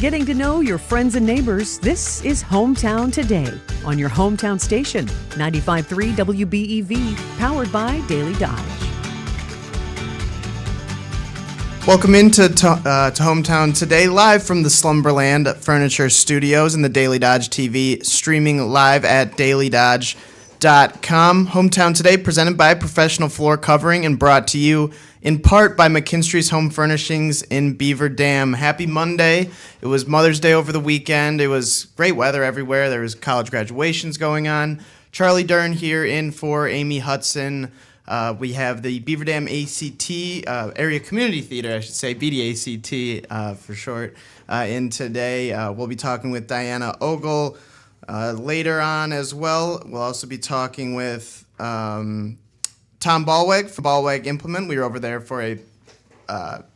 Getting to know your friends and neighbors, this is Hometown Today on your hometown station, 95.3 WBEV, powered by Daily Dodge. Welcome into Hometown Today, live from the Slumberland Furniture Studios and the Daily Dodge TV, streaming live at dailydodge.com. Hometown Today, presented by Professional Floor Covering and brought to you in part by McKinstry's Home Furnishings in Beaver Dam. Happy Monday. It was Mother's Day over the weekend. It was great weather everywhere. There was college graduations going on. Charlie Dern here in for Amy Hudson. We have the Beaver Dam ACT, Area Community Theater, I should say, BDACT for short, in today. We'll be talking with Diana Ogle later on as well. We'll also be talking with Tom Ballweg from Ballweg Implement. We were over there for a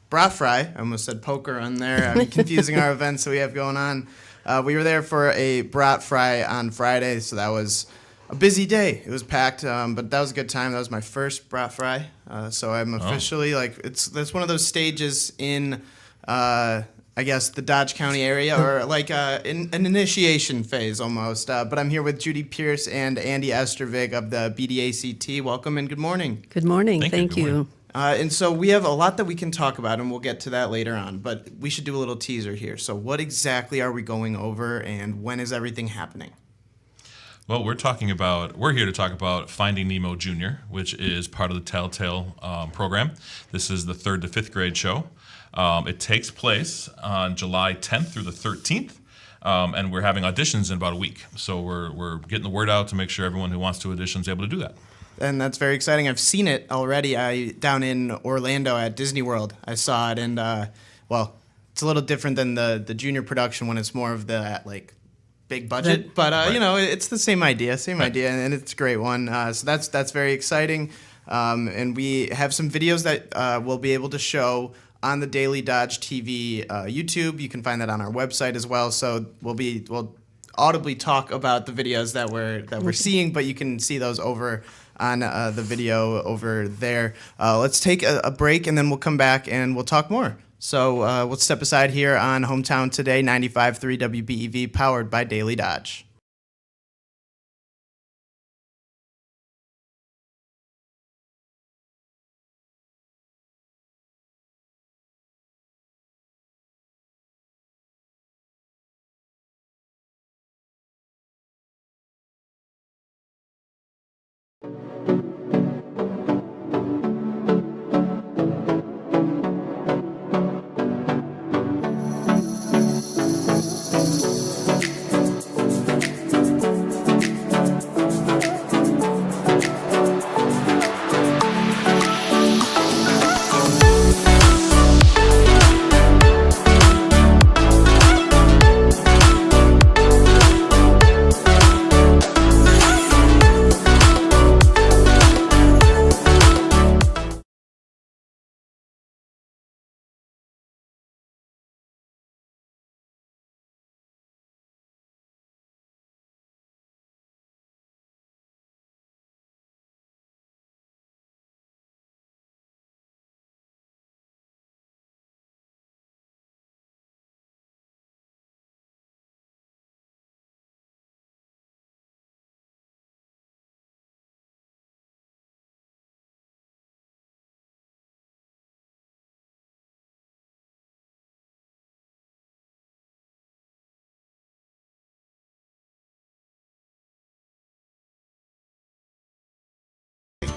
brat fry. I almost said poker on there. I'm confusing our events that we have going on. We were there for a brat fry on Friday, so that was a busy day. It was packed, but that was a good time. That was my first brat fry, so I'm officially that's one of those stages in I guess the Dodge County area, or like in an initiation phase almost. But I'm here with Judy Pierce and Andy Estervig of the BDACT. Welcome and good morning. Good morning. Thank you. And so we have a lot that we can talk about, and we'll get to that later on. But we should do a little teaser here. So what exactly are we going over, and when is everything happening? Well, we're here to talk about Finding Nemo Jr., which is part of the Telltale program. This is the 3rd to 5th grade show. It takes place on July 10th through the 13th, and we're having auditions in about a week. So we're getting the word out to make sure everyone who wants to audition is able to do that. And that's very exciting. I've seen it already. Down in Orlando at Disney World, I saw it, and well, it's a little different than the junior production when it's more of the big budget, but right. It's the same idea, and it's a great one. So that's very exciting, and we have some videos that we'll be able to show on the Daily Dodge TV YouTube. You can find that on our website as well. So we'll audibly talk about the videos that we're seeing, but you can see those over on the video over there. Let's take a break, and then we'll come back and we'll talk more. So we'll step aside here on Hometown Today, 95.3 WBEV, powered by Daily Dodge.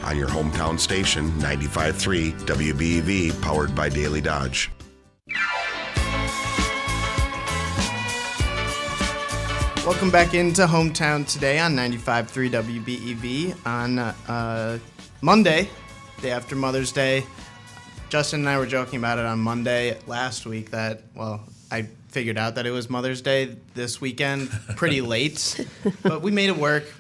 On your hometown station, 95.3 WBEV, powered by Daily Dodge. Welcome back into Hometown Today on 95.3 WBEV on Monday, day after Mother's Day. Justin and I were joking about it on Monday last week that, I figured out that it was Mother's Day this weekend pretty late, but we made it work.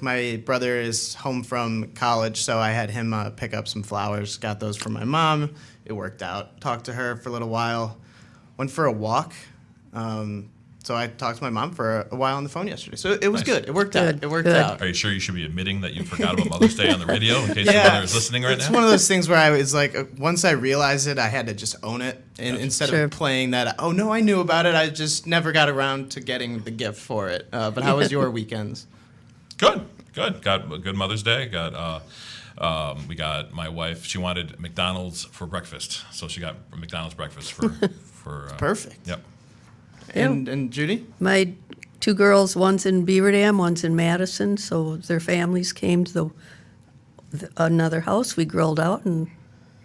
My brother is home from college, so I had him pick up some flowers, got those for my mom. It worked out. Talked to her for a little while, went for a walk. so I talked to my mom for a while on the phone yesterday. So it was Nice. good. It worked out. Good, It worked good. out. Are you sure you should be admitting that you forgot about Mother's Day on the radio in case your mother is listening right it's now? one of those things where I was like, once I realized it, I had to just own it. And instead Sure. of playing that, oh, no, I knew about it, I just never got around to getting the gift for it. But how was your weekends? Good. Got a good Mother's Day. We got my wife. She wanted McDonald's for breakfast, so she got McDonald's breakfast for. Perfect. Yep. And Judy? My two girls, one's in Beaver Dam, one's in Madison, so their families came to another house. We grilled out and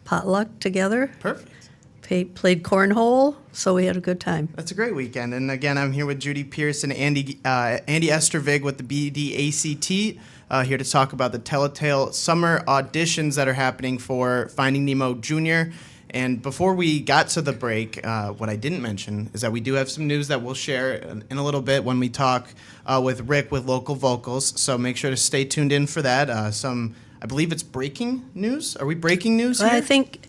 potluck together, Perfect. played cornhole, so we had a good time. That's a great weekend. And again, I'm here with Judy Pierce and Andy Estervig with the BDACT, here to talk about the Telltale summer auditions that are happening for Finding Nemo Jr. And before we got to the break, what I didn't mention is that we do have some news that we'll share in a little bit when we talk with Rick with Local Vocals. So make sure to stay tuned in for that. I believe it's breaking news. Are we breaking news here?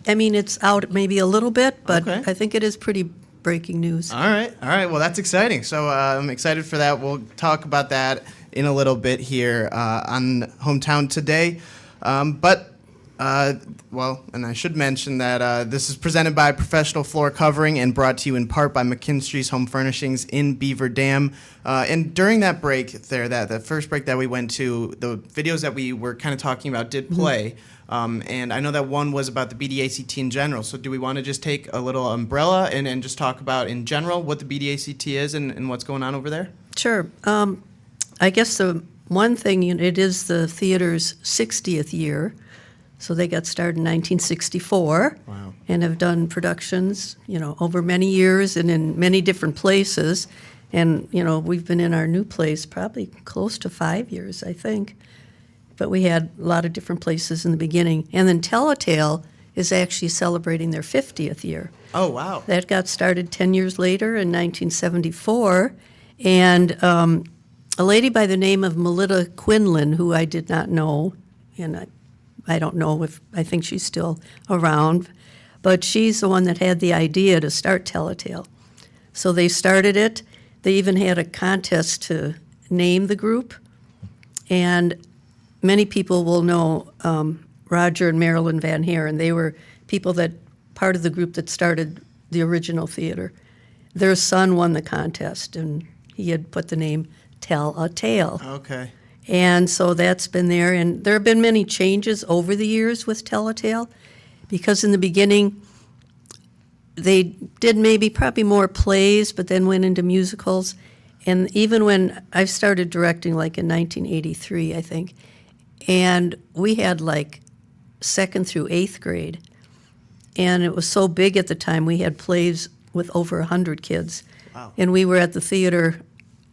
I mean, it's out maybe a little bit, but Okay. I think it is pretty breaking news. All right. Well, that's exciting. So I'm excited for that. We'll talk about that in a little bit here on Hometown Today. And I should mention that this is presented by Professional Floor Covering and brought to you in part by McKinstry's Home Furnishings in Beaver Dam. And during that break there, that first break that we went to, the videos that we were kind of talking about did play. And I know that one was about the BDACT in general. So do we want to just take a little umbrella and just talk about in general what the BDACT is and what's going on over there? Sure. I guess the one thing, it is the theater's 60th year. So they got started in 1964 Wow. and have done productions, over many years and in many different places. And, we've been in our new place probably close to 5 years, I think. But we had a lot of different places in the beginning. And then Telltale is actually celebrating their 50th year. Oh, wow. That got started 10 years later in 1974. And a lady by the name of Melita Quinlan, who I did not know, and I don't know I think she's still around, but she's the one that had the idea to start Telltale. So they started it. They even had a contest to name the group. And many people will know Roger and Marilyn Van Haren. They were people part of the group that started the original theater. Their son won the contest, and he had put the name Tell a Tale. Okay. And so that's been there. And there have been many changes over the years with Telltale, because in the beginning, they did probably more plays, but then went into musicals. And even when I started directing, like in 1983, I think, and we had like 2nd through 8th grade. And it was so big at the time, we had plays with over 100 kids. Wow. And we were at the theater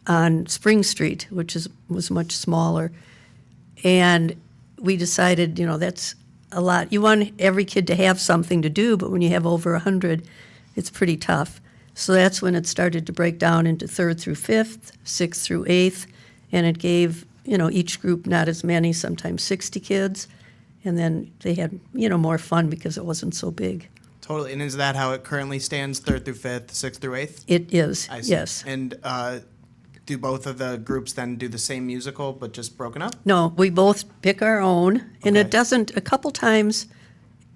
on Spring Street, which was much smaller. And we decided, that's a lot. You want every kid to have something to do, but when you have over 100, it's pretty tough. So that's when it started to break down into 3rd through 5th, 6th through 8th, and it gave, each group not as many, sometimes 60 kids. And then they had, more fun because it wasn't so big. Totally. And is that how it currently stands, 3rd through 5th, 6th through 8th? It is, I see. yes. And do both of the groups then do the same musical but just broken up? No, we both pick our own, and Okay. it doesn't, a couple times,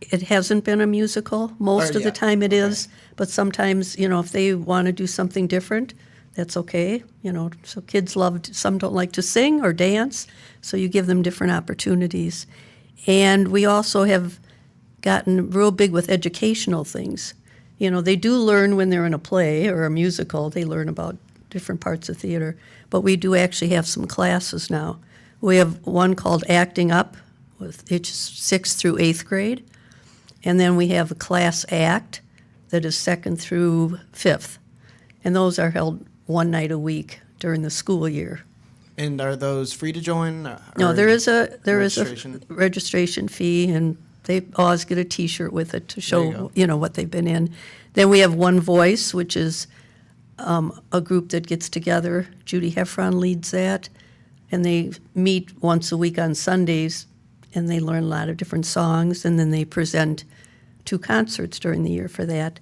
it hasn't been a musical. Most of yeah, the time it okay. is, but sometimes, if they want to do something different, that's okay. So kids some don't like to sing or dance, so you give them different opportunities. And we also have gotten real big with educational things. They do learn when they're in a play or a musical, they learn about different parts of theater, but we do actually have some classes now. We have one called Acting Up, it's 6th through 8th grade, and then we have a class act that is 2nd through 5th, and those are held one night a week during the school year. And are those free to join? No, or there is a registration? registration fee, and they always get a T-shirt with it to There you show what they've been in. Then we have One Voice, which is a group that gets together. Judy Heffron leads that, and they meet once a week on Sundays, and they learn a lot of different songs, and then they present 2 concerts during the year for that.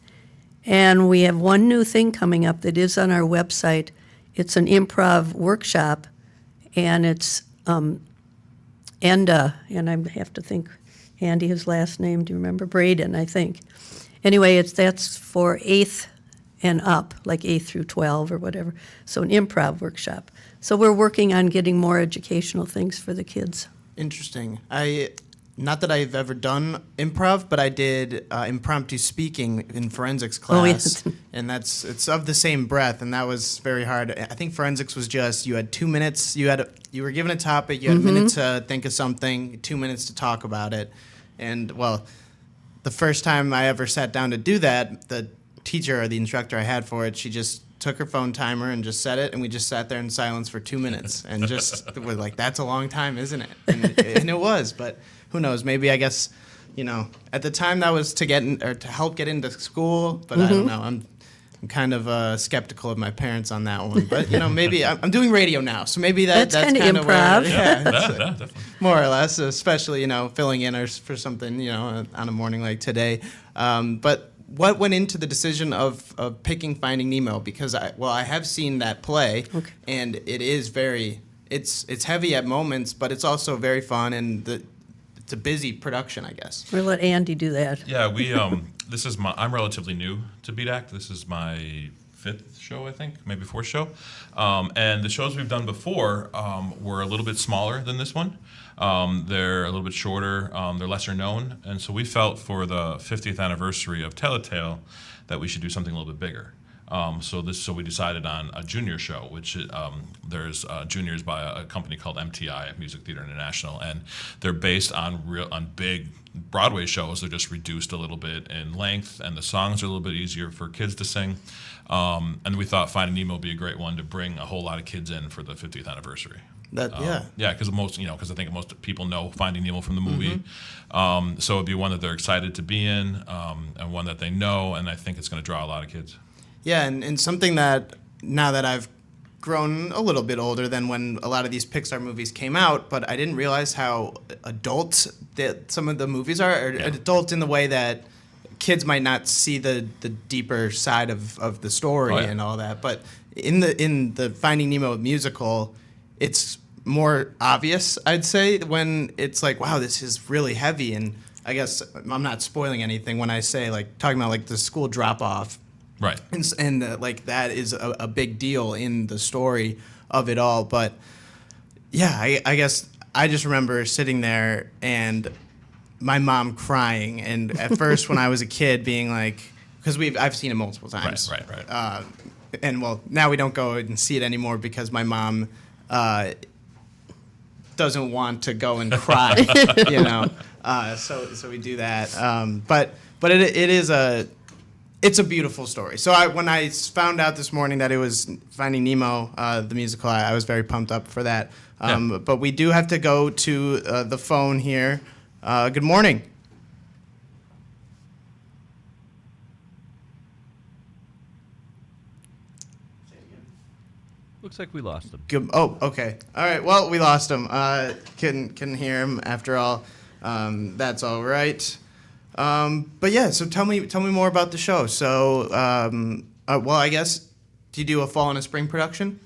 And we have one new thing coming up that is on our website. It's an improv workshop, and it's Enda, and I have to think, Andy, his last name, do you remember? Braden, I think. Anyway, that's for 8th and up, like 8th through 12 or whatever. So an improv workshop. So we're working on getting more educational things for the kids. Interesting. Not that I've ever done improv, but I did impromptu speaking in forensics class. Oh, yes. And it's of the same breath, and that was very hard. I think forensics was just you had 2 minutes. You were given a topic. You had a minute to think of something. 2 minutes to talk about it. And well, the first time I ever sat down to do that, the teacher or the instructor I had for it, she just took her phone timer and just set it, and we just sat there in silence for 2 minutes, and just were like, "That's a long time, isn't it?" And it was, but who knows? Maybe I guess, at the time that was to help get into school, but I don't know. I'm kind of skeptical of my parents on that one, but maybe I'm doing radio now, so maybe that's kind of improv. improv. Yeah, Definitely. more or less, especially filling in or for something on a morning like today. But what went into the decision of picking Finding Nemo? Because I have seen that play, and it is it's heavy at moments, but it's also very fun, and it's a busy production, I guess. We'll let Andy do that. Yeah, we I'm relatively new to Beat Act. This is my 5th show, I think, maybe 4th show. And the shows we've done before were a little bit smaller than this one. They're a little bit shorter, they're lesser known, and so we felt for the 50th anniversary of Telltale that we should do something a little bit bigger. So we decided on a junior show, which there's juniors by a company called MTI, Music Theater International, and they're based on big Broadway shows. They're just reduced a little bit in length, and the songs are a little bit easier for kids to sing. And we thought Finding Nemo would be a great one to bring a whole lot of kids in for the 50th anniversary. Because I think most people know Finding Nemo from the movie, so it'd be one that they're excited to be in, and one that they know, and I think it's going to draw a lot of kids. Yeah, and something that now that I've grown a little bit older than when a lot of these Pixar movies came out, but I didn't realize how adult that some of the movies are, or adult in the way that kids might not see the deeper side of the story and all that. But in the Finding Nemo musical, it's more obvious, I'd say, when it's like, wow, this is really heavy. And I guess I'm not spoiling anything when I say, like, talking about like the school drop off. Right. And like that is a big deal in the story of it all. But yeah, I guess I just remember sitting there and my mom crying. And at first when I was a kid being like, because I've seen it multiple times. Right. And well, now we don't go and see it anymore because my mom doesn't want to go and cry, So we do that. But it's a beautiful story. So when I found out this morning that it was Finding Nemo, the musical, I was very pumped up for that. But we do have to go to the phone here. Good morning. Looks like we lost him. Oh, okay. All right. Well, we lost him. Couldn't hear him after all. That's all right. But yeah, so tell me more about the show. So, I guess, do you do a fall and a spring production?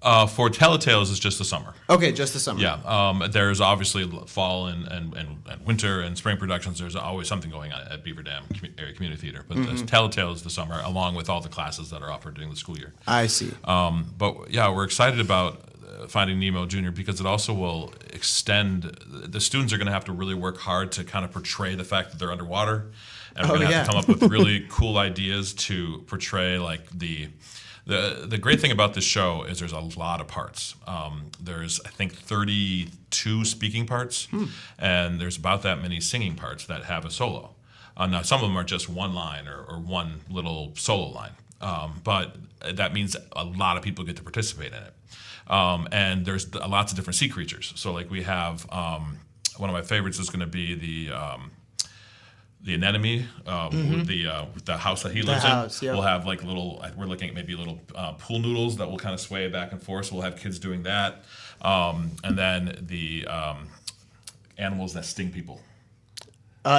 For Telltales, it's just the summer. Okay, just the summer. Yeah. There's obviously fall and winter and spring productions. There's always something going on at Beaver Dam Area Community Theater. But Telltale is the summer, along with all the classes that are offered during the school year. I see. But yeah, we're excited about Finding Nemo Junior because it also will extend. The students are going to have to really work hard to kind of portray the fact that they're underwater, and we're going to have to come up with really cool ideas to portray like the great thing about this show is there's a lot of parts. There's, I think, 32 speaking parts, and there's about that many singing parts that have a solo. Now, some of them are just one line or one little solo line, but that means a lot of people get to participate in it. And there's lots of different sea creatures. So, like, we have one of my favorites is going to be the anemone, the house that he lives in. Yep. We'll have like we're looking at maybe little pool noodles that will kind of sway back and forth. So we'll have kids doing that, and then the animals that sting people.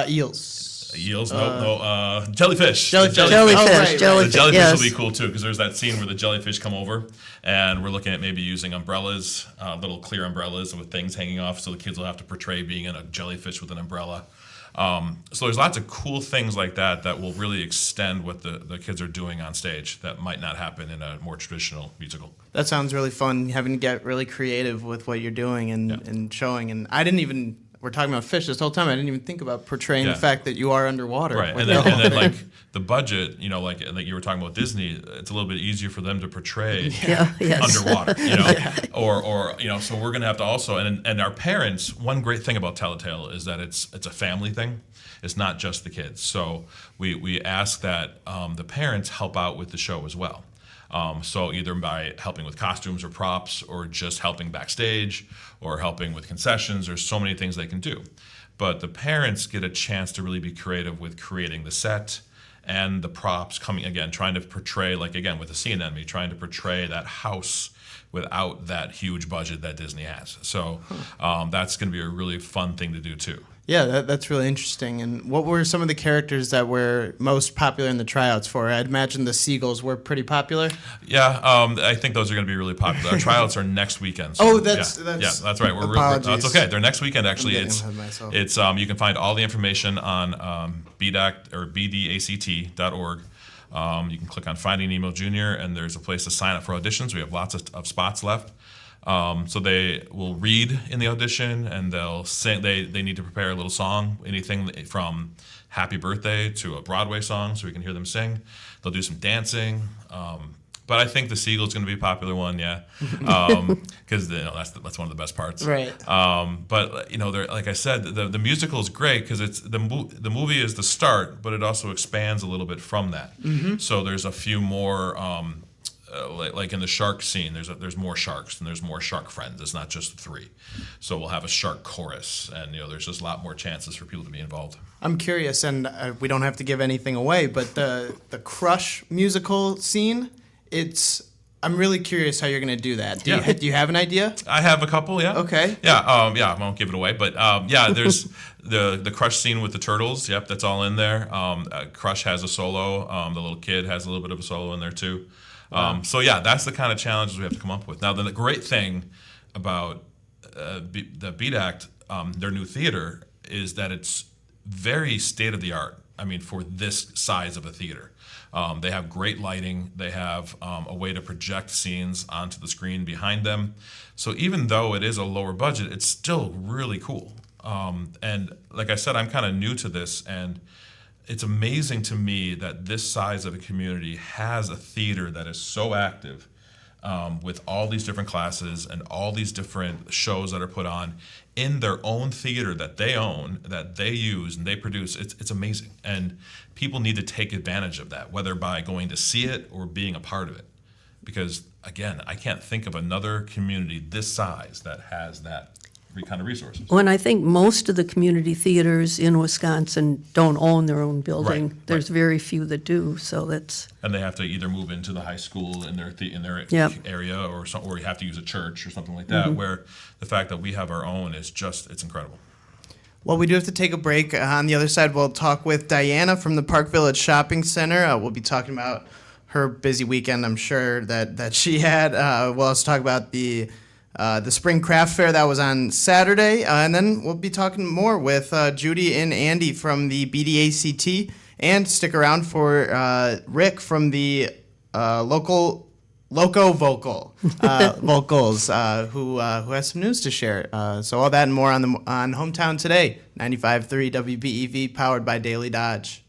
Eels. Eels, no. Jellyfish. Jellyfish. The Jellyfish, right. jellyfish, The jellyfish yes. will be cool too, because there's that scene where the jellyfish come over, and we're looking at maybe using umbrellas, little clear umbrellas with things hanging off, so the kids will have to portray being in a jellyfish with an umbrella. So there's lots of cool things like that that will really extend what the kids are doing on stage that might not happen in a more traditional musical. That sounds really fun, having to get really creative with what you're doing and showing. And I didn't even, we're talking about fish this whole time, I didn't even think about portraying the fact that you are underwater. Right, and then like the budget, like you were talking about Disney, it's a little bit easier for them to portray underwater, or so we're gonna have to also, and our parents, one great thing about Telltale is that it's a family thing. It's not just the kids. So we ask that the parents help out with the show as well. So either by helping with costumes or props, or just helping backstage, or helping with concessions. There's so many things they can do. But the parents get a chance to really be creative with creating the set and the props, trying to portray, like again with the sea anemone, trying to portray that house without that huge budget that Disney has. So that's going to be a really fun thing to do too. Yeah, that's really interesting. And what were some of the characters that were most popular in the tryouts for? I'd imagine the seagulls were pretty popular. Yeah, I think those are going to be really popular. Our tryouts are next weekend. So that's right. That's okay. They're next weekend actually. It's you can find all the information on bdact.org. You can click on Finding Nemo Junior, and there's a place to sign up for auditions. We have lots of spots left. So they will read in the audition, and they'll sing. They need to prepare a little song, anything from Happy Birthday to a Broadway song, so we can hear them sing. They'll do some dancing. But I think the Seagull's going to be a popular one, because that's one of the best parts. Right. But like I said, the musical is great because it's the movie is the start, but it also expands a little bit from that. Mm-hmm. So there's a few more. Like in the shark scene, there's more sharks and there's more shark friends. It's not just 3. So we'll have a shark chorus, and there's just a lot more chances for people to be involved. I'm curious, and we don't have to give anything away, but the Crush musical scene, I'm really curious how you're going to do that. Do you have an idea? I have a couple, yeah. Okay. Yeah, I won't give it away, but there's the Crush scene with the turtles. Yep, that's all in there. Crush has a solo. The little kid has a little bit of a solo in there too. Wow. That's the kind of challenges we have to come up with. Now, the great thing about the Beat Act, their new theater, is that it's very state of the art. I mean, for this size of a theater, they have great lighting. They have a way to project scenes onto the screen behind them. So even though it is a lower budget, it's still really cool. And like I said, I'm kind of new to this, and it's amazing to me that this size of a community has a theater that is so active, with all these different classes and all these different shows that are put on in their own theater that they own, that they use and they produce. It's amazing. And people need to take advantage of that, whether by going to see it or being a part of it. Because, again, I can't think of another community this size that has that kind of resources. When I think most of the community theaters in Wisconsin don't own their own building. Right, There's very few that do, so that's... And they have to either move into the high school in their area, or you have to use a church or something like that, Mm-hmm. where the fact that we have our own is it's incredible. Well, we do have to take a break. On the other side, we'll talk with Diana from the Park Village Shopping Center. We'll be talking about her busy weekend, I'm sure, that she had. We'll also talk about the Spring Craft Fair that was on Saturday, and then we'll be talking more with Judy and Andy from the BDACT, and stick around for Rick from the Loco Vocal Vocals, who has some news to share. So all that and more on Hometown Today, 95.3 WBEV, powered by Daily Dodge.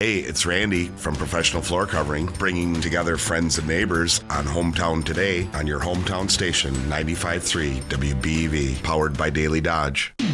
Hey, it's Randy from Professional Floor Covering, bringing together friends and neighbors on Hometown Today on your hometown station, 95.3 WBEV, powered by Daily Dodge. Get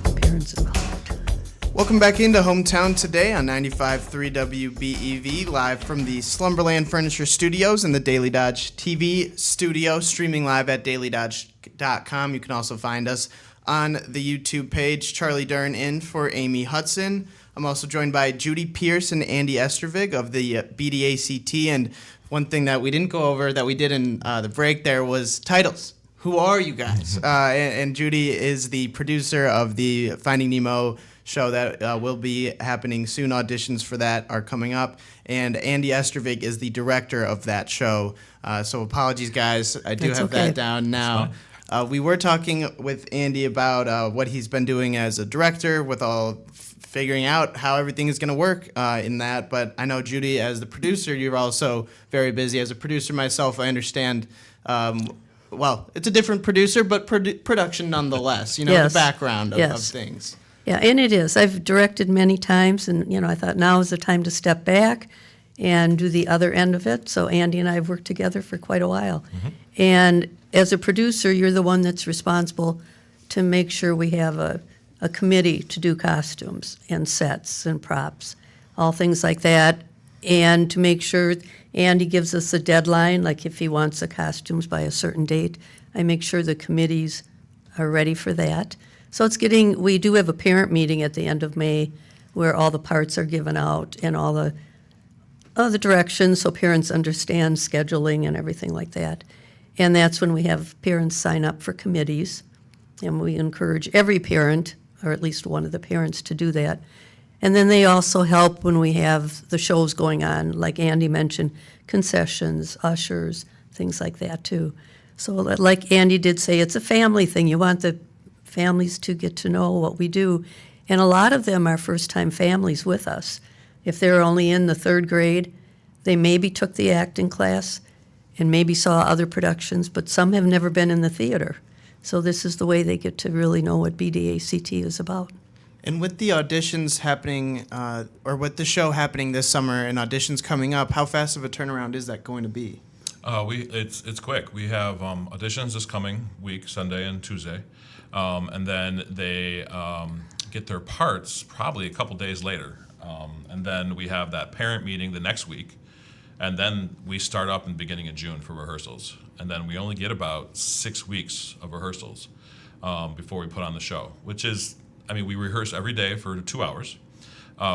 the parents involved. Welcome back into Hometown Today on 95.3 WBEV, live from the Slumberland Furniture Studios and the Daily Dodge TV studio, streaming live at dailydodge.com. You can also find us on the YouTube page. Charlie Dern in for Amy Hudson. I'm also joined by Judy Pierce and Andy Estervig of the BDACT. And one thing that we didn't go over that we did in the break there was titles. Who are you guys? And Judy is the producer of the Finding Nemo show that will be happening soon. Auditions for that are coming up. And Andy Estervig is the director of that show. So apologies, guys. I do have that down now. We were talking with Andy about what he's been doing as a director with all figuring out how everything is going to work in that. But I know, Judy, as the producer, you're also very busy. As a producer myself, I understand, well, it's a different producer, but production nonetheless, you know, Yes. the background of Yes. things. Yeah, and it is. I've directed many times, and, I thought now is the time to step back and do the other end of it. So Andy and I have worked together for quite a while. And as a producer, you're the one that's responsible to make sure we have a committee to do costumes and sets and props, all things like that, and to make sure Andy gives us a deadline, like if he wants the costumes by a certain date, I make sure the committees are ready for that. So we do have a parent meeting at the end of May where all the parts are given out and all the directions so parents understand scheduling and everything like that. And that's when we have parents sign up for committees, and we encourage every parent, or at least one of the parents, to do that. And then they also help when we have the shows going on, like Andy mentioned, concessions, ushers, things like that too. So like Andy did say, it's a family thing. You want the families to get to know what we do. And a lot of them are first-time families with us. If they're only in the third grade, they maybe took the acting class and maybe saw other productions, but some have never been in the theater. So this is the way they get to really know what BDACT is about. And with the auditions happening, or with the show happening this summer and auditions coming up, how fast of a turnaround is that going to be? It's quick. We have auditions this coming week, Sunday and Tuesday, and then they get their parts probably a couple days later, and then we have that parent meeting the next week, and then we start up in the beginning of June for rehearsals, and then we only get about 6 weeks of rehearsals before we put on the show, which is, we rehearse every day for 2 hours.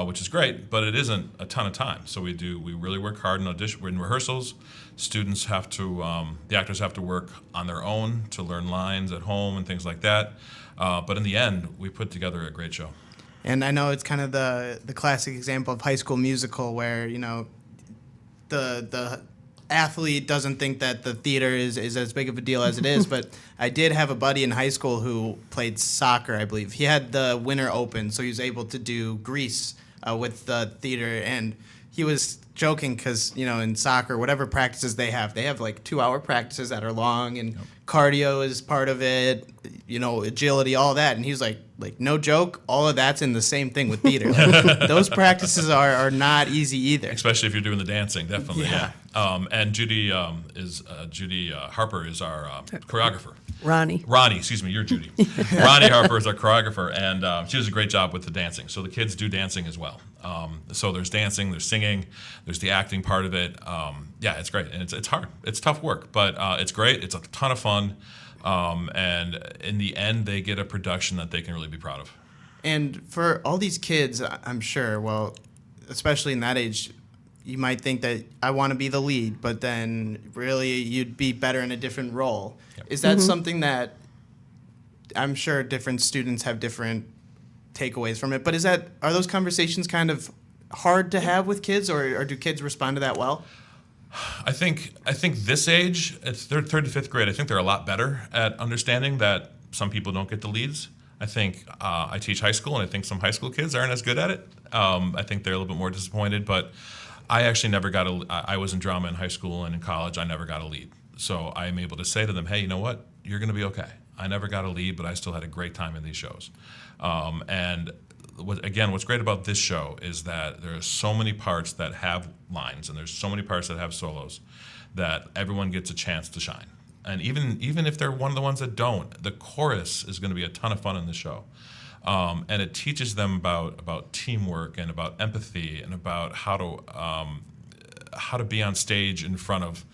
Which is great, but it isn't a ton of time. So we really work hard in rehearsals. Students have to, the actors have to work on their own to learn lines at home and things like that. But in the end, we put together a great show. And I know it's kind of the classic example of High School Musical where, the athlete doesn't think that the theater is as big of a deal as it is, but I did have a buddy in high school who played soccer, I believe. He had the Winter Open, so he was able to do Grease with the theater, and he was joking because, in soccer, whatever practices they have like 2-hour practices that are long, and cardio is part of it, agility, all that, and he was like, no joke, all of that's in the same thing with theater. Those practices are not easy either. Especially if you're doing the dancing, definitely. Yeah. And Judy Harper is our choreographer. Ronnie, excuse me, you're Judy. Ronnie Harper is our choreographer, and she does a great job with the dancing. So the kids do dancing as well. So there's dancing, there's singing, there's the acting part of it. It's great, and it's hard. It's tough work, but it's great. It's a ton of fun. And in the end, they get a production that they can really be proud of. And for all these kids, I'm sure, well, especially in that age, you might think that I want to be the lead, but then really you'd be better in a different role. Yep. Is that something that I'm sure different students have different takeaways from it, but are those conversations kind of hard to have with kids, or do kids respond to that well? I think this age, it's third to fifth grade, I think they're a lot better at understanding that some people don't get the leads. I think I teach high school, and I think some high school kids aren't as good at it. I think they're a little bit more disappointed, but I actually never got I was in drama in high school and in college. I never got a lead. So I am able to say to them, hey, you know what? You're going to be okay. I never got a lead, but I still had a great time in these shows. And what's great about this show is that there are so many parts that have lines, and there's so many parts that have solos, that everyone gets a chance to shine. And even if they're one of the ones that don't, the chorus is going to be a ton of fun in the show. And it teaches them about teamwork and about empathy and about how to be on stage in front of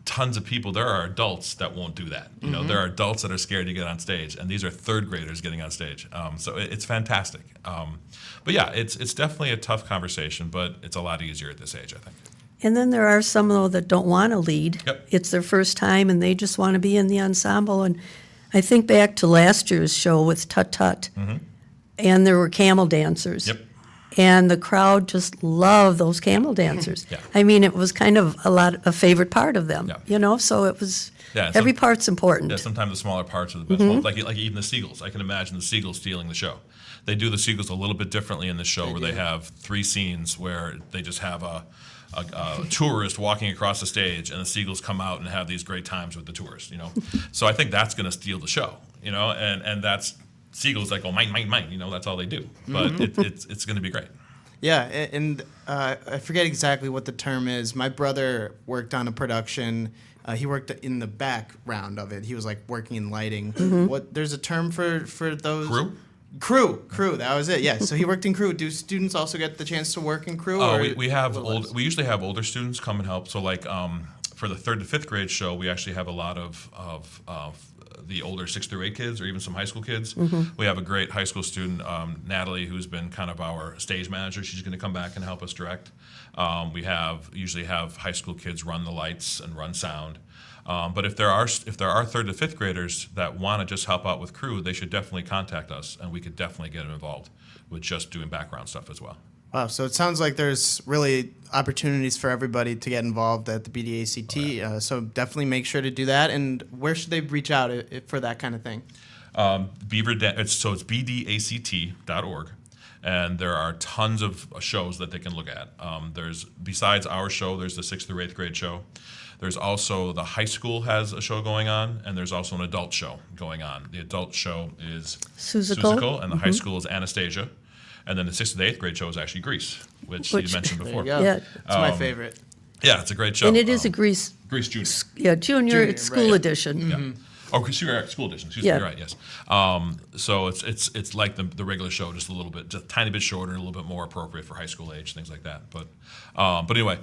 tons of people. There are adults that won't do that. You know, there are adults that are scared to get on stage, and these are third graders getting on stage. So it's fantastic. But yeah, it's definitely a tough conversation, but it's a lot easier at this age, I think. And then there are some, though, that don't want to lead. Yep. It's their first time, and they just want to be in the ensemble. And I think back to last year's show with Tut Tut, and there were camel dancers. Yep. And the crowd just loved those camel dancers. Yeah. I mean, it was kind of a favorite part of them, Yeah. So it was, Yeah, and every part's important. Yeah, sometimes the smaller parts are the best ones. Like even the Seagulls. I can imagine the Seagulls stealing the show. They do the Seagulls a little bit differently in the show, where they have 3 scenes where they just have a tourist walking across the stage, and the Seagulls come out and have these great times with the tourist, So I think that's going to steal the show, and that's Seagulls that go mine, mine, mine, that's all they do. But it's going to be great. Yeah, and I forget exactly what the term is. My brother worked on a production. He worked in the background of it. He was like working in lighting. There's a term for those? Crew. That was it. Yeah. So he worked in crew. Do students also get the chance to work in crew? Oh, or we usually have older students come and help. So like for the 3rd to 5th grade show, we actually have a lot of the older 6th through 8 kids, or even some high school kids. We have a great high school student, Natalie, who's been kind of our stage manager. She's going to come back and help us direct. We usually have high school kids run the lights and run sound. But if there are 3rd to 5th graders that want to just help out with crew, they should definitely contact us, and we could definitely get them involved with just doing background stuff as well. Wow, so it sounds like there's really opportunities for everybody to get involved at the BDACT. So definitely make sure to do that. And where should they reach out for that kind of thing? Beaver, it's bdact.org. And there are tons of shows that they can look at. Besides our show, there's the 6th through 8th grade show. There's also the high school has a show going on, and there's also an adult show going on. The adult show is Susical, and the high school is Anastasia. And then the 6th to 8th grade show is actually Grease, which you mentioned before. There you go. Yeah. It's my favorite. Yeah, it's a great show. And it is a Grease Junior. Junior, it's school right. edition. Yeah. Oh, school edition. Excuse me. You're right. Yes. So it's like the regular show, just a tiny bit shorter, and a little bit more appropriate for high school age, things like that. But anyway,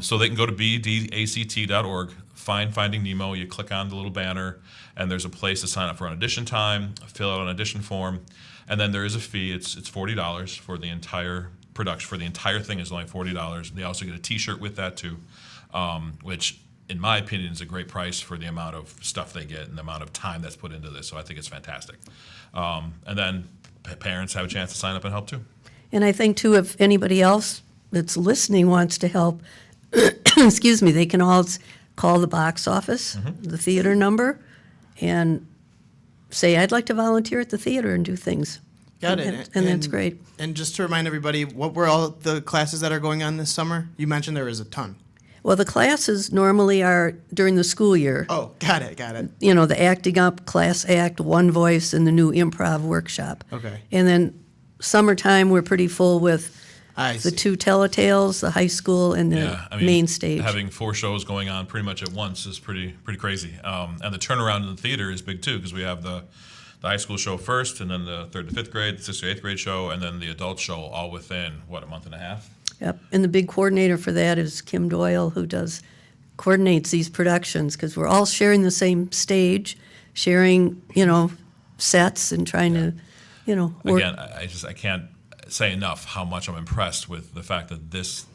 so they can go to bdact.org, find Finding Nemo. You click on the little banner, and there's a place to sign up for an audition time, fill out an audition form, and then there is a fee. It's $40 for the entire production. For the entire thing is only $40. They also get a T-shirt with that too, which, in my opinion, is a great price for the amount of stuff they get and the amount of time that's put into this. So I think it's fantastic. And then parents have a chance to sign up and help too. And I think, too, if anybody else that's listening wants to help, excuse me, they can always call the box office, the theater number, and say, I'd like to volunteer at the theater and do things. Got it. And that's great. And just to remind everybody, what were all the classes that are going on this summer? You mentioned there was a ton. Well, the classes normally are during the school year. Oh, got it. The acting up, class act, one voice, and the new improv workshop. Okay. And then summertime, we're pretty full with see. the 2 Telltales, the high school, and the main stage. Having 4 shows going on pretty much at once is pretty crazy. And the turnaround in the theater is big too, because we have the high school show first, and then the 3rd to 5th grade, the 6th to 8th grade show, and then the adult show all within, a month and a half? Yep, and the big coordinator for that is Kim Doyle, who coordinates these productions, because we're all sharing the same stage, sharing, sets and trying to, work. Again, I can't say enough how much I'm impressed with the fact that this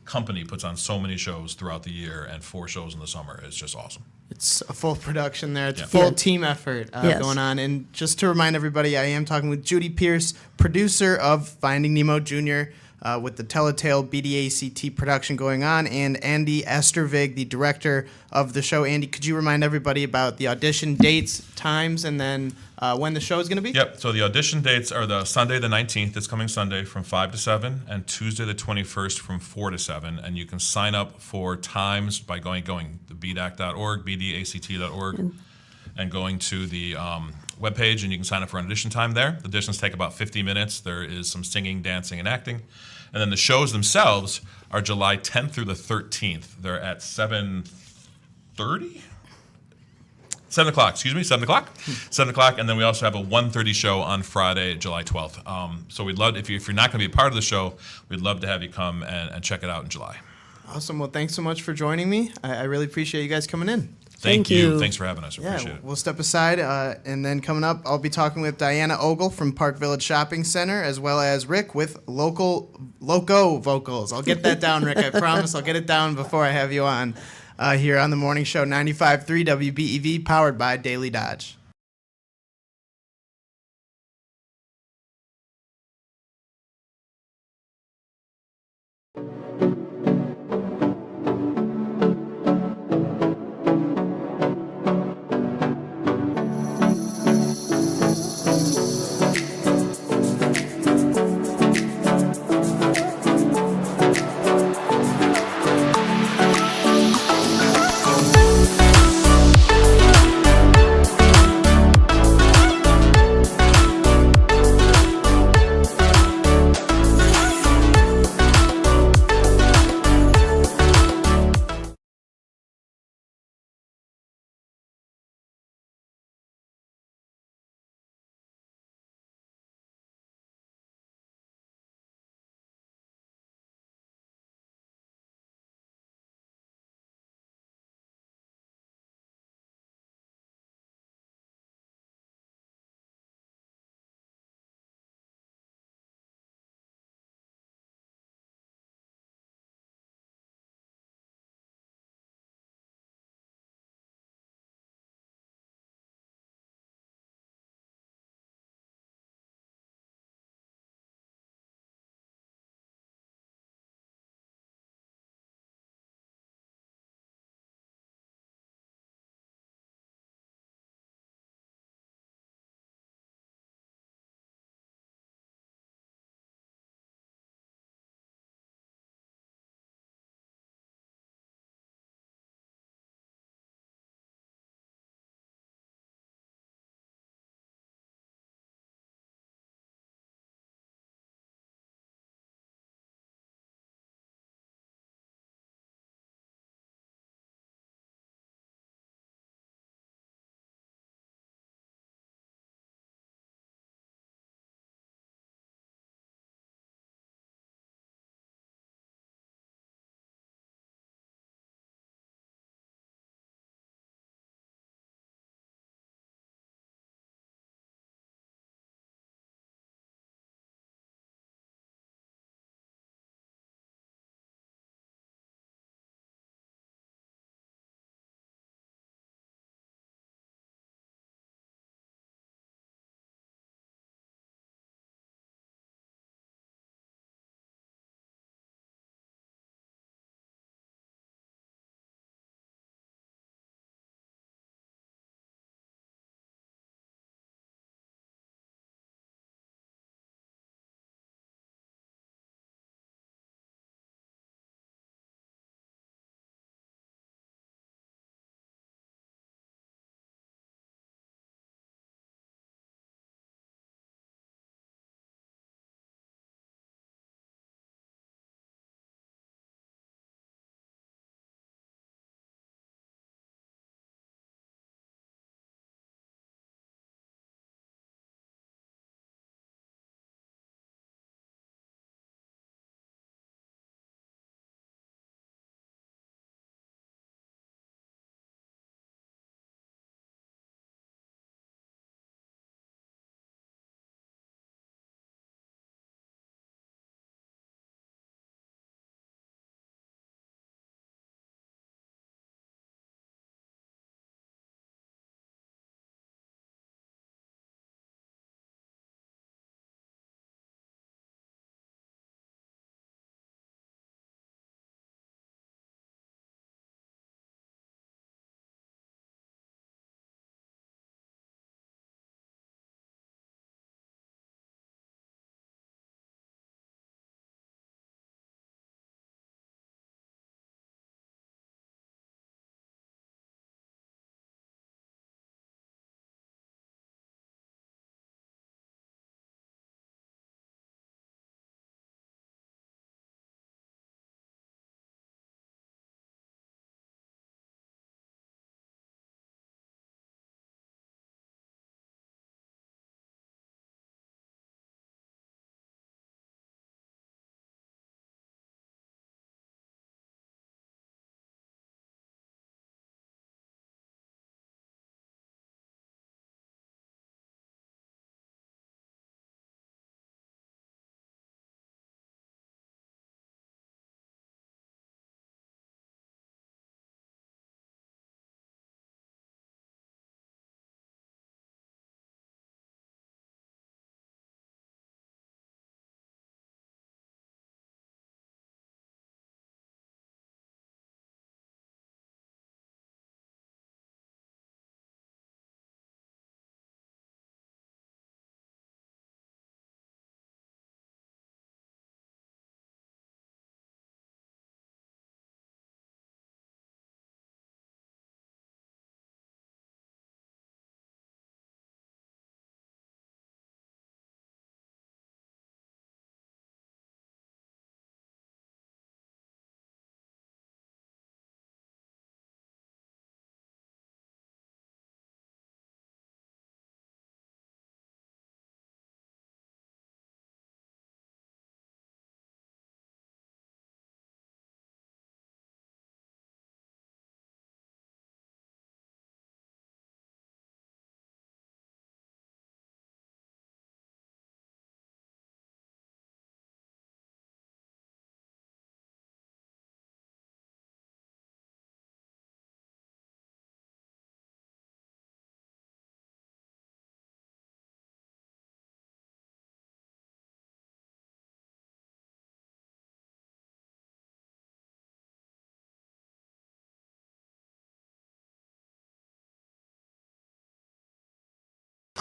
company puts on so many shows throughout the year, and 4 shows in the summer. It's just awesome. It's a full production there. It's a Yeah. full team effort Yes. going on. And just to remind everybody, I am talking with Judy Pierce, producer of Finding Nemo Jr., with the Telltale BDACT production going on, and Andy Estervig, the director of the show. Andy, could you remind everybody about the audition dates, times, and then when the show is going to be? Yep. So the audition dates are the Sunday the 19th, this coming Sunday, from 5 to 7, and Tuesday the 21st from 4 to 7. And you can sign up for times by going to bdact.org, bdact.org. and going to the webpage, and you can sign up for an audition time there. The auditions take about 50 minutes. There is some singing, dancing, and acting. And then the shows themselves are July 10th through the 13th. They're at 7:30? 7 o'clock, excuse me, 7 o'clock. 7 o'clock, and then we also have a 1:30 show on Friday, July 12th. So we'd love, if you're not going to be a part of the show, we'd love to have you come and check it out in July. Awesome. Well, thanks so much for joining me. I really appreciate you guys coming in. Thank you. you. Thanks for having us. Appreciate it. We'll step aside, and then coming up, I'll be talking with Diana Ogle from Park Village Shopping Center, as well as Rick with Loco Vocals. I'll get that down, Rick. I promise I'll get it down before I have you on here on the morning show, 95.3 WBEV, powered by Daily Dodge.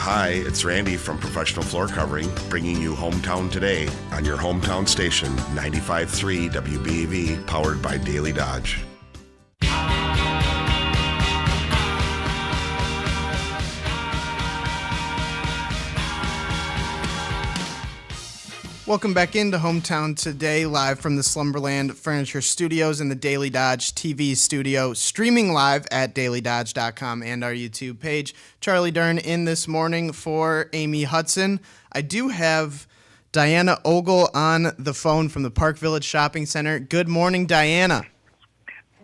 Hi, it's Randy from Professional Floor Covering, bringing you Hometown Today on your hometown station, 95.3 WBEV, powered by Daily Dodge. Welcome back into Hometown Today, live from the Slumberland Furniture Studios and the Daily Dodge TV studio, streaming live at dailydodge.com and our YouTube page. Charlie Dern in this morning for Amy Hudson. I do have Diana Ogle on the phone from the Park Village Shopping Center. Good morning, Diana.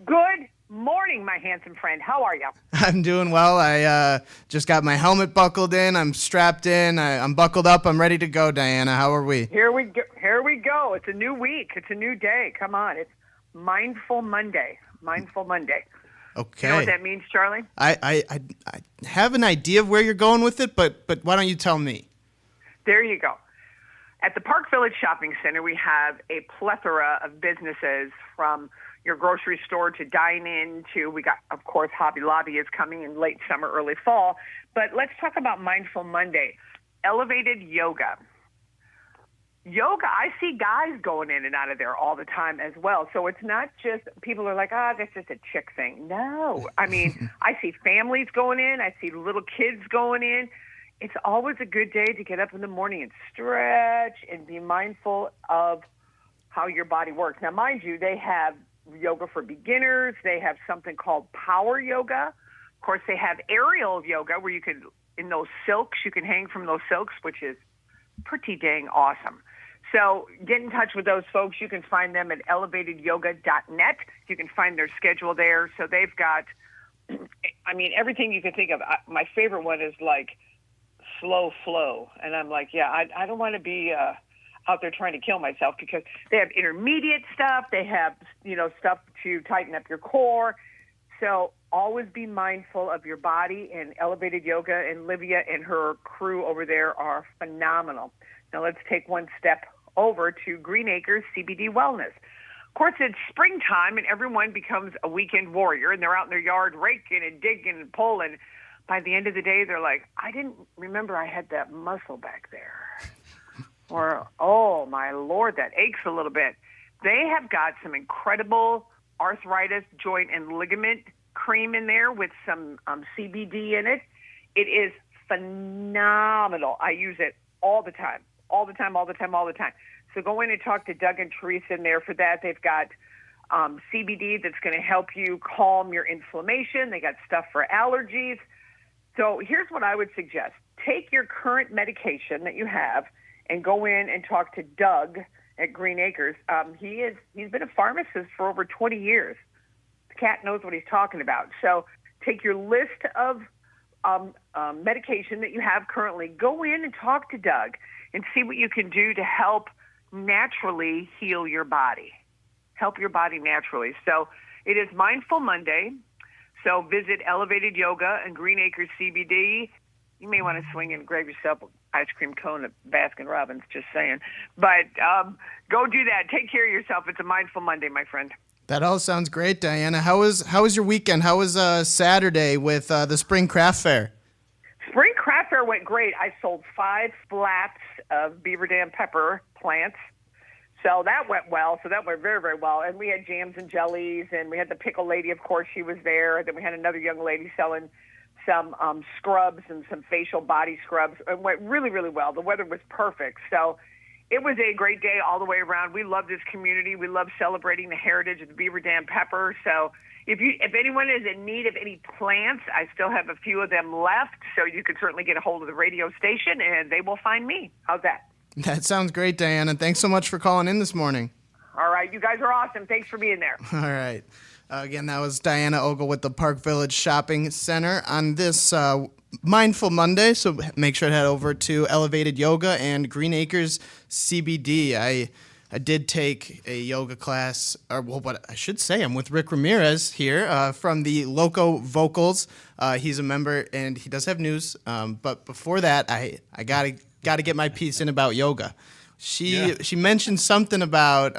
Good morning, my handsome friend. How are you? I'm doing well. I just got my helmet buckled in. I'm strapped in. I'm buckled up. I'm ready to go, Diana. How are we? Here we go. Here we go. It's a new week. It's a new day. Come on. It's Mindful Monday. Mindful Monday. Okay. You know what that means, Charlie? I have an idea of where you're going with it, but why don't you tell me? There you go. At the Park Village Shopping Center, we have a plethora of businesses, from your grocery store to dine-in to, we got, of course, Hobby Lobby is coming in late summer, early fall. But let's talk about Mindful Monday. Elevated yoga. Yoga, I see guys going in and out of there all the time as well. So it's not just, people are like, that's just a chick thing. No. I mean, I see families going in. I see little kids going in. It's always a good day to get up in the morning and stretch and be mindful of how your body works. Now, mind you, they have yoga for beginners. They have something called power yoga. Of course, they have aerial yoga where you can, in those silks, you can hang from those silks, which is pretty dang awesome. So get in touch with those folks. You can find them at elevatedyoga.net. You can find their schedule there. So they've got, I mean, everything you can think of. My favorite one is like slow flow. And I'm like, I don't want to be out there trying to kill myself, because they have intermediate stuff. They have, stuff to tighten up your core. So always be mindful of your body, and Elevated Yoga, and Livia and her crew over there are phenomenal. Now let's take one step over to Green Acres CBD Wellness. Of course, it's springtime and everyone becomes a weekend warrior, and they're out in their yard raking and digging and pulling. By the end of the day, they're like, I didn't remember I had that muscle back there. Or, oh, my Lord, that aches a little bit. They have got some incredible arthritis, joint, and ligament cream in there with some CBD in it. It is phenomenal. I use it all the time. So go in and talk to Doug and Teresa in there for that. They've got CBD that's going to help you calm your inflammation. They got stuff for allergies. So here's what I would suggest. Take your current medication that you have and go in and talk to Doug at Green Acres. He's been a pharmacist for over 20 years. The cat knows what he's talking about. So take your list of medication that you have currently, go in and talk to Doug and see what you can do to help naturally heal your body. Help your body naturally. So it is Mindful Monday. So visit Elevated Yoga and Green Acres CBD. You may want to swing in and grab yourself an ice cream cone at Baskin-Robbins, just saying. But go do that. Take care of yourself. It's a Mindful Monday, my friend. That all sounds great, Diana. How was your weekend? How was Saturday with the Spring Craft Fair? Spring Craft Fair went great. I sold 5 flats of Beaver Dam pepper plants. So that went well. So that went very, very well. And we had jams and jellies, and we had the pickle lady, of course, she was there. Then we had another young lady selling some scrubs and some facial body scrubs. It went really, really well. The weather was perfect. So it was a great day all the way around. We love this community. We love celebrating the heritage of the Beaver Dam pepper. So if anyone is in need of any plants, I still have a few of them left. So you can certainly get a hold of the radio station, and they will find me. How's that? That sounds great, Diana. Thanks so much for calling in this morning. All right. You guys are awesome. Thanks for being there. All right. Again, that was Diana Ogle with the Park Village Shopping Center on this Mindful Monday. So make sure to head over to Elevated Yoga and Green Acres CBD. I did take a yoga class, or well, what I should say, I'm with Rick Ramirez here from the Loco Vocals. He's a member, and he does have news. But before that, I got to get my piece in about yoga. She mentioned something about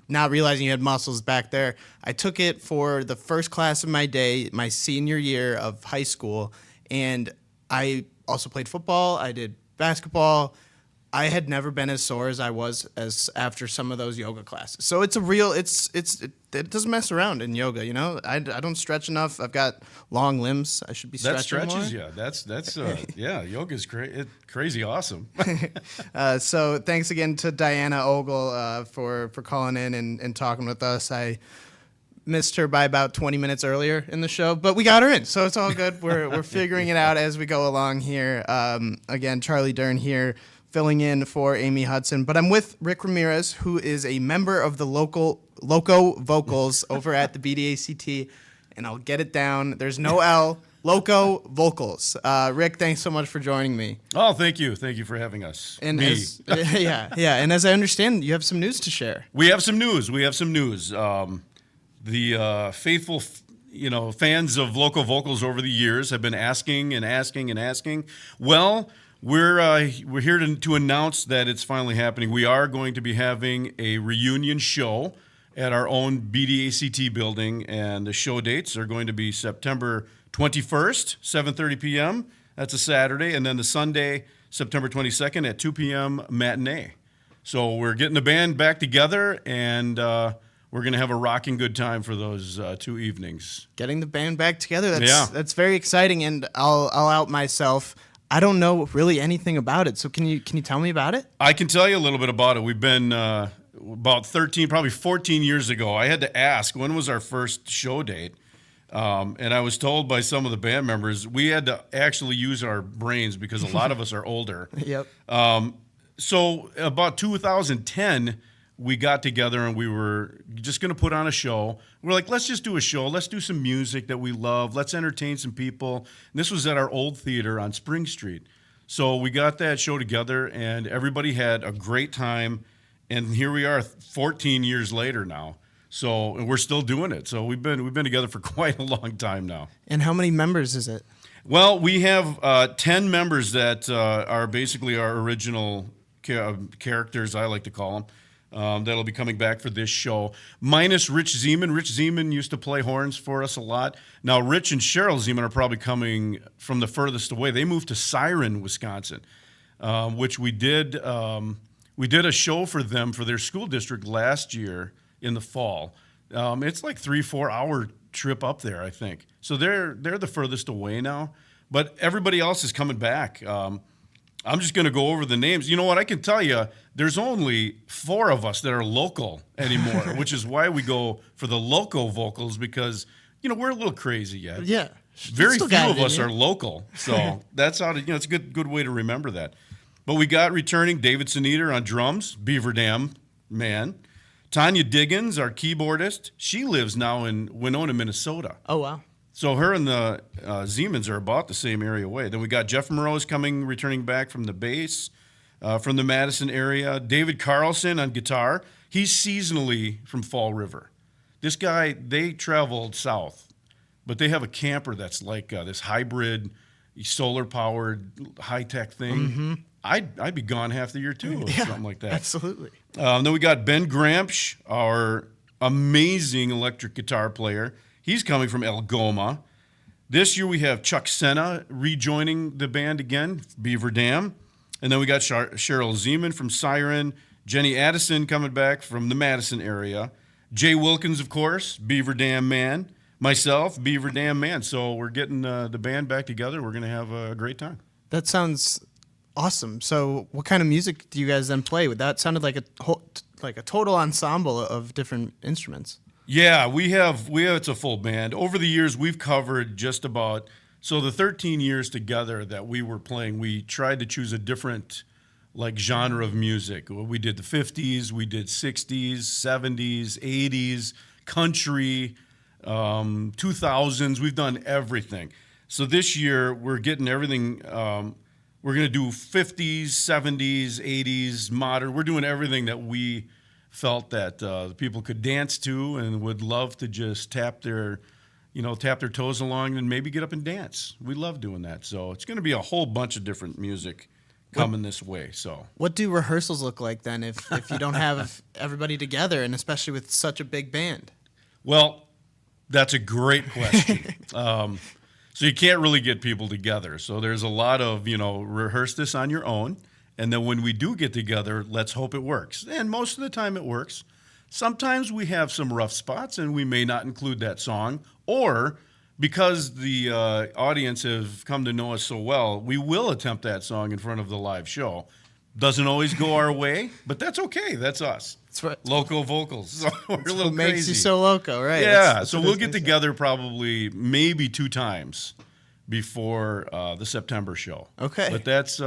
not realizing you had muscles back there. I took it for the first class of my day, my senior year of high school, and I also played football. I did basketball. I had never been as sore as I was as after some of those yoga classes. So it's a real, it doesn't mess around in yoga, you know? I don't stretch enough. I've got long limbs. I should be That stretching stretches more. you. That's yeah, yoga's crazy awesome. So thanks again to Diana Ogle for calling in and talking with us. I missed her by about 20 minutes earlier in the show, but we got her in, so it's all good. We're figuring it out as we go along here. Again, Charlie Dern here, filling in for Amy Hudson. But I'm with Rick Ramirez, who is a member of the Loco Vocals over at the BDACT, and I'll get it down. There's no L. Loco Vocals. Rick, thanks so much for joining me. Oh, thank you for having us. And and as I understand, you have some news to share. We have some news. The faithful, fans of Loco Vocals over the years have been asking and asking and asking. Well, we're here to announce that it's finally happening. We are going to be having a reunion show at our own BDACT building, and the show dates are going to be September 21st, 7:30 p.m. That's a Saturday, and then the Sunday, September 22nd at 2 p.m. matinee. So we're getting the band back together, and we're going to have a rocking good time for those 2 evenings. Getting the band back together, that's very exciting, and I'll out myself. I don't know really anything about it, so can you tell me about it? I can tell you a little bit about it. We've been about 13, probably 14 years ago. I had to ask, when was our first show date? And I was told by some of the band members, we had to actually use our brains because a lot of us are older. Yep. So about 2010, we got together and we were just going to put on a show. We're like, let's just do a show. Let's do some music that we love. Let's entertain some people. And this was at our old theater on Spring Street. So we got that show together and everybody had a great time. And here we are 14 years later now. So and we're still doing it. So we've been together for quite a long time now. And how many members is it? Well, we have 10 members that are basically our original characters, I like to call them. That'll be coming back for this show, minus Rich Zeman. Rich Zeman used to play horns for us a lot. Now, Rich and Cheryl Zeman are probably coming from the furthest away. They moved to Siren, Wisconsin, which we did a show for them for their school district last year in the fall. It's like 3-4 hour trip up there, I think. So they're the furthest away now, but everybody else is coming back. I'm just going to go over the names. You know what? I can tell you there's only 4 of us that are local anymore, which is why we go for the Loco Vocals because, we're a little crazy yet. Yeah. Very few of us are local. So that's how it's a good way to remember that. But we got returning David Sneeder on drums, Beaver Dam man. Tanya Diggins, our keyboardist, she lives now in Winona, Minnesota. Oh, wow. So her and the Zemans are about the same area away. Then we got Jeff Moreau's returning back from the bass, from the Madison area. David Carlson on guitar. He's seasonally from Fall River. This guy, they traveled south, but they have a camper that's like this hybrid, solar-powered, high-tech thing. Mm-hmm. I'd be gone half the year, too, or something like that. Absolutely. Then we got Ben Grampsch, our amazing electric guitar player. He's coming from Algoma. This year we have Chuck Senna rejoining the band again, Beaver Dam. And then we got Cheryl Zeman from Siren, Jenny Addison coming back from the Madison area, Jay Wilkins, of course, Beaver Dam man, myself, Beaver Dam man. So we're getting the band back together. We're going to have a great time. That sounds awesome. So what kind of music do you guys then play? That sounded like a total ensemble of different instruments. Yeah, we have it's a full band. Over the years, we've covered just about, so the 13 years together that we were playing, we tried to choose a different genre of music. We did the 50s, we did 60s, 70s, 80s, country, 2000s. We've done everything. So this year, we're getting everything, we're going to do 50s, 70s, 80s, modern. We're doing everything that we felt that people could dance to and would love to just tap their toes along and maybe get up and dance. We love doing that. So it's going to be a whole bunch of different music coming this way. So what do rehearsals look like then if you don't have everybody together, and especially with such a big band? Well, that's a great question. So you can't really get people together. So there's a lot of, rehearse this on your own. And then when we do get together, let's hope it works. And most of the time it works. Sometimes we have some rough spots and we may not include that song. Or because the audience have come to know us so well, we will attempt that song in front of the live show. Doesn't always go our way, but that's okay. That's us. That's right. Local vocals. So we're a little What makes crazy. you so loco, right? Yeah, so we'll get together probably maybe 2 times before the September show. Okay. But that's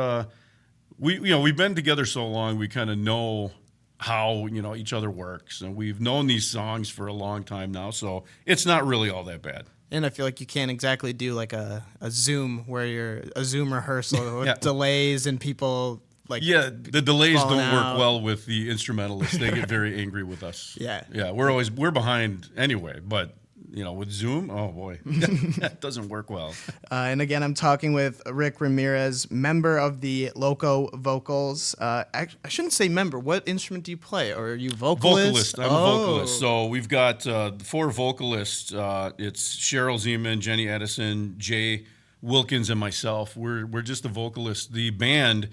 we've been together so long, we kind of know how each other works, and we've known these songs for a long time now, so it's not really all that bad. And I feel like you can't exactly do like a Zoom where you're a Zoom rehearsal with Yeah. delays and people like The delays don't falling work out. well with the instrumentalists. They get very angry with us. Yeah. We're behind anyway, but with Zoom, oh boy, that doesn't work well. And again, I'm talking with Rick Ramirez, member of the Loco Vocals. I shouldn't say member. What instrument do you play? Or are you vocalist? I'm a vocalist. So we've got 4 vocalists. It's Cheryl Zeman, Jenny Edison, Jay Wilkins, and myself. We're just the vocalists. The band,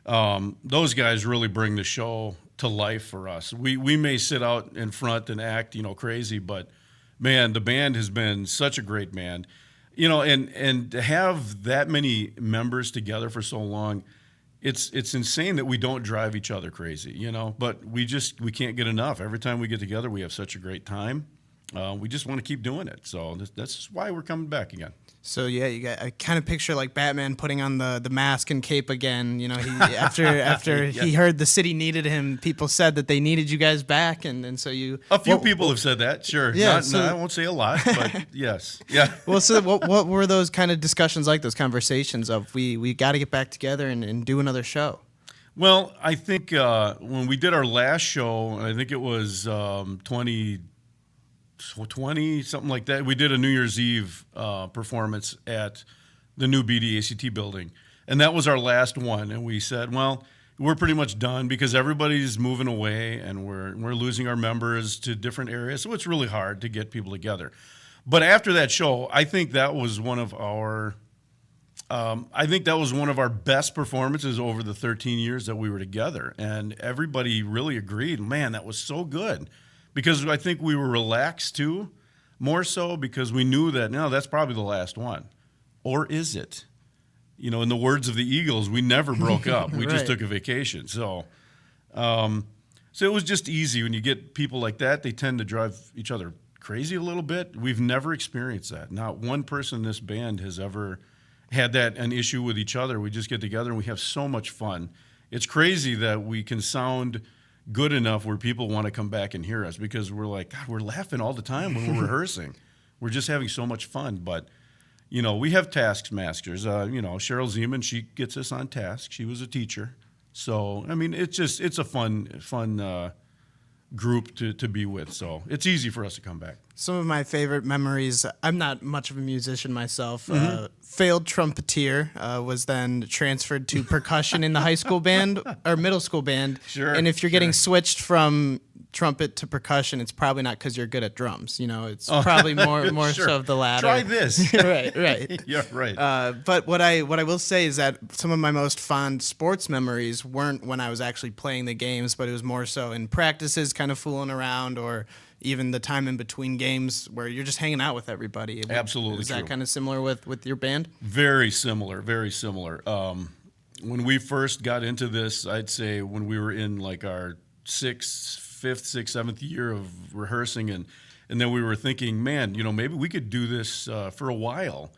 those guys really bring the show to life for us. We may sit out in front and act, crazy, but man, the band has been such a great band. And to have that many members together for so long, it's insane that we don't drive each other crazy, but we can't get enough. Every time we get together, we have such a great time. We just want to keep doing it. So that's why we're coming back again. So yeah, I kind of picture like Batman putting on the mask and cape again. He after he heard the city needed him, people said that they needed you guys back, and so you. A few people have said that, sure. Yeah, I won't say a lot, but yes, yeah. Well, so what were those kind of discussions like? Those conversations of we got to get back together and do another show. Well, I think when we did our last show, I think it was 2020, something like that. We did a New Year's Eve performance at the new BDACT building, and that was our last one. And we said, well, we're pretty much done because everybody's moving away, and we're losing our members to different areas. So it's really hard to get people together. But after that show, I think that was one of our best performances over the 13 years that we were together, and everybody really agreed. Man, that was so good. Because I think we were relaxed too, more so because we knew that, no, that's probably the last one. Or is it? In the words of the Eagles, we never broke up. We just Right. took a vacation. So it was just easy. When you get people like that, they tend to drive each other crazy a little bit. We've never experienced that. Not one person in this band has ever had an issue with each other. We just get together and we have so much fun. It's crazy that we can sound good enough where people want to come back and hear us because we're like, God, we're laughing all the time when we're rehearsing. We're just having so much fun. But, we have taskmasters. Cheryl Zeman, she gets us on task. She was a teacher. So, it's a fun group to be with. So it's easy for us to come back. Some of my favorite memories, I'm not much of a musician myself. Failed trumpeter, was then transferred to percussion in the high school band or middle school band. Sure, And if you're getting sure. switched from trumpet to percussion, it's probably not because you're good at drums. It's probably more Sure. so of the latter. Try this. right. Yeah, right. But what I will say is that some of my most fond sports memories weren't when I was actually playing the games, but it was more so in practices, kind of fooling around, or even the time in between games where you're just hanging out with everybody. Absolutely Is that true. kind of similar with your band? Very similar, very similar. When we first got into this, I'd say when we were in like our fifth, sixth, seventh year of rehearsing, and then we were thinking, man, maybe we could do this for a while.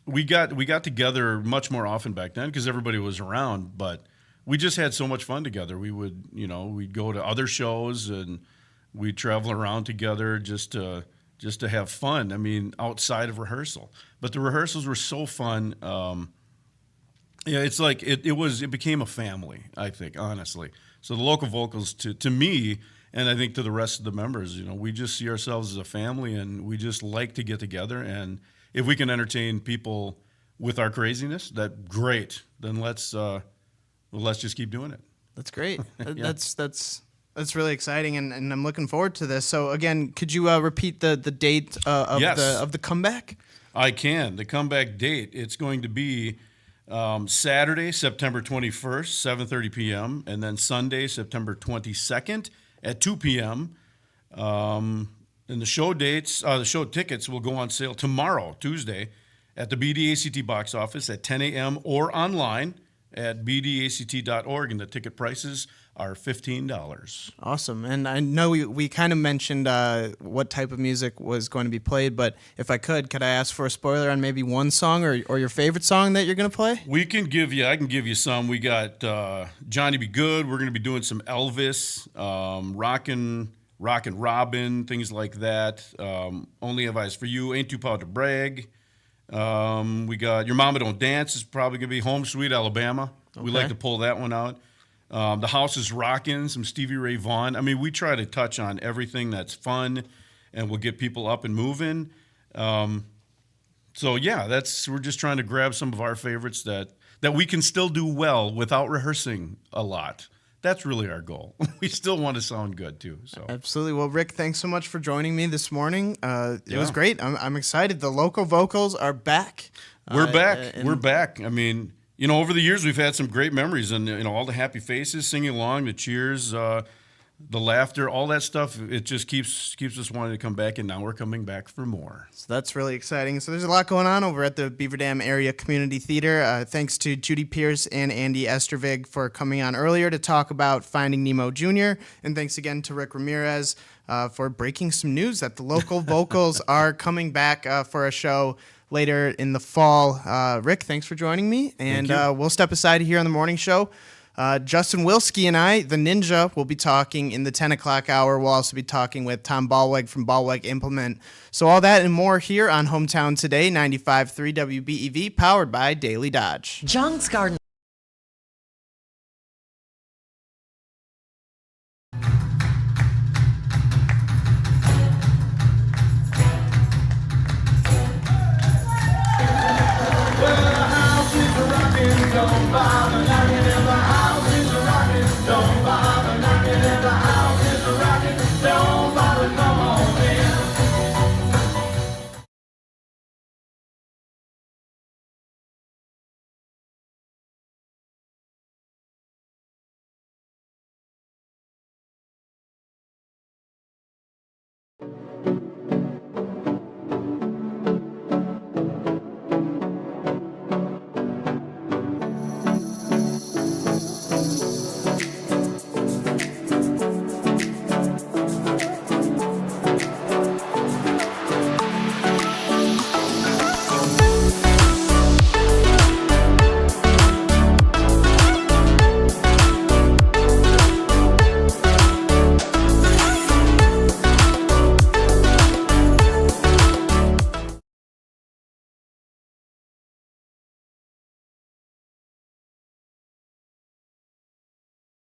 We got together much more often back then because everybody was around, but we just had so much fun together. We would, we'd go to other shows and we'd travel around together just to have fun. Outside of rehearsal, but the rehearsals were so fun. It's like it became a family, I think, honestly. So the Local Vocals to me, and I think to the rest of the members, we just see ourselves as a family, and we just like to get together. And if we can entertain people with our craziness, that's great. Then let's just keep doing it. That's great. That's really exciting, and I'm looking forward to this. So again, could you repeat the date of Yes. the comeback? I can. The comeback date, it's going to be Saturday, September 21st, 7:30 p.m., and then Sunday, September 22nd at 2 p.m. And the show dates, the show tickets will go on sale tomorrow, Tuesday, at the BDACT box office at 10 a.m. or online at bdact.org, and the ticket prices are $15. Awesome. And I know we kind of mentioned what type of music was going to be played, but if I could I ask for a spoiler on maybe one song or your favorite song that you're going to play? I can give you some. We got Johnny Be Good. We're going to be doing some Elvis, Rockin' Robin, things like that. Only Have Eyes for You, Ain't Too Proud to Brag. We got Your Mama Don't Dance is probably going to be Home Sweet Alabama. We like to pull that one out. The House is Rockin', some Stevie Ray Vaughan. I mean, we try to touch on everything that's fun and will get people up and moving. So yeah, we're just trying to grab some of our favorites that we can still do well without rehearsing a lot. That's really our goal. We still want to sound good too. So absolutely. Well, Rick, thanks so much for joining me this morning. It was great. I'm excited. The local vocals are back. We're back. We're back. I mean, over the years we've had some great memories, and all the happy faces, singing along, the cheers, the laughter, all that stuff. It just keeps us wanting to come back, and now we're coming back for more. So that's really exciting. So there's a lot going on over at the Beaver Dam Area Community Theater. Thanks to Judy Pierce and Andy Estervig for coming on earlier to talk about Finding Nemo Jr., and thanks again to Rick Ramirez for breaking some news that the local vocals are coming back for a show later in the fall. Rick, thanks for joining me, and we'll step aside here on the morning show. Justin Wilski and I, the Ninja, will be talking in the 10 o'clock hour. We'll also be talking with Tom Ballweg from Ballweg Implement. So all that and more here on Hometown Today, 95.3 WBEV, powered by Daily Dodge. John's Garden.